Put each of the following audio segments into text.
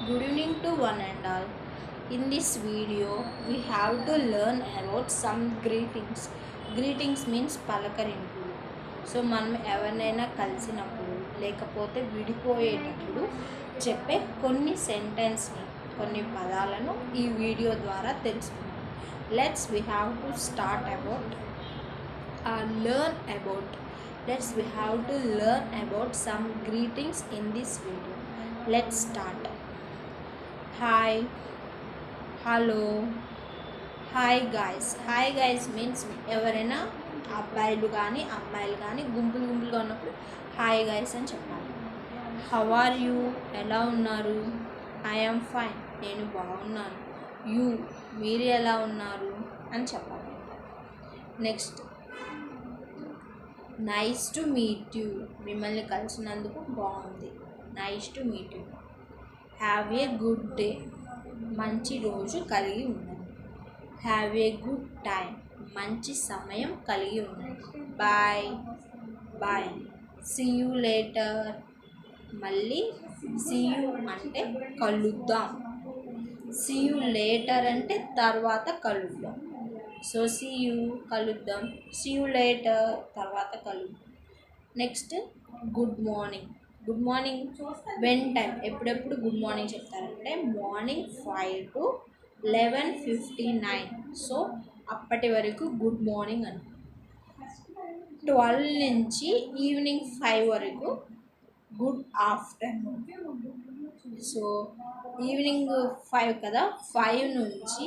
Good evening to one and all. In this video, we have to learn about some greetings. Greetings means పలకరింపులు. So మనం ఎవరినైనా కలిసినప్పుడు లేకపోతే విడిపోయేటప్పుడు చెప్పే కొన్ని సెంటెన్స్ని కొన్ని పదాలను ఈ వీడియో ద్వారా తెలుసుకుందాం. We have to start about learn about. We have to learn about some greetings in this video. Let's start. Hi, hello, hi guys means ఎవరైనా అబ్బాయిలు కానీ అమ్మాయిలు కానీ గుంపులుగా ఉన్నప్పుడు హాయ్ గైస్ అని చెప్పాలి. హౌ ఆర్ యూ, ఎలా ఉన్నారు? ఐ యామ్ ఫైన్, నేను బాగున్నాను. యూ, మీరు ఎలా ఉన్నారు అని చెప్పాలి. Next, nice to meet you, మిమ్మల్ని కలిసినందుకు బాగుంది. Nice to meet you. Have a good day, మంచి రోజు కలిగి ఉండండి. హ్యావ్ ఏ గుడ్ టైం, మంచి సమయం కలిగి ఉండండి. బాయ్. సీ యూ లేటర్, మళ్ళీ సీ యూ అంటే కలుద్దాం. సీ యూ లేటర్ అంటే తర్వాత కలుద్దాం. సో సీ యూ కలుద్దాం, సీ యూ లేటర్ తర్వాత కలుద్దాం. Next, good morning. Good morning when time, ఎప్పుడెప్పుడు గుడ్ మార్నింగ్ చెప్తారంటే మార్నింగ్ 5 to 11:59. సో అప్పటి వరకు గుడ్ మార్నింగ్ అని. 12 నుంచి ఈవినింగ్ 5 వరకు గుడ్ ఆఫ్టర్నూన్. సో ఈవినింగ్ 5 కదా, 5 నుంచి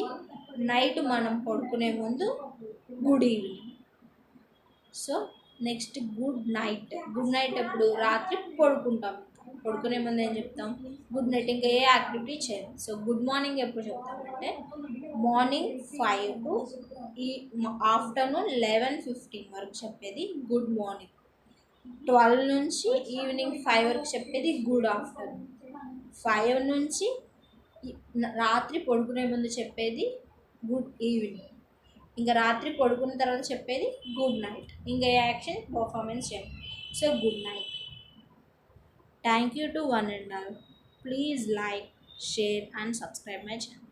నైట్ మనం పడుకునే ముందు good evening. So next, good night. Good night ఎప్పుడు? రాత్రి పడుకుంటాం. పడుకునే ముందు ఏం చెప్తాం? Good night. ఇంకా ఏ యాక్టివిటీ చేయాలి. సో గుడ్ మార్నింగ్ ఎప్పుడు చెప్తామంటే మార్నింగ్ 5 to ఆఫ్టర్నూన్ 11:15 వరకు చెప్పేది గుడ్ మార్నింగ్. 12 నుంచి ఈవినింగ్ 5 వరకు చెప్పేది గుడ్ ఆఫ్టర్నూన్. 5 నుంచి రాత్రి పడుకునే ముందు చెప్పేది గుడ్ ఈవినింగ్. ఇంకా రాత్రి పడుకున్న తర్వాత చెప్పేది గుడ్ నైట్. ఇంకా యాక్షన్ పర్ఫార్మెన్స్ చేయండి. So good night. Thank you to one and all. Please like, share and subscribe my channel.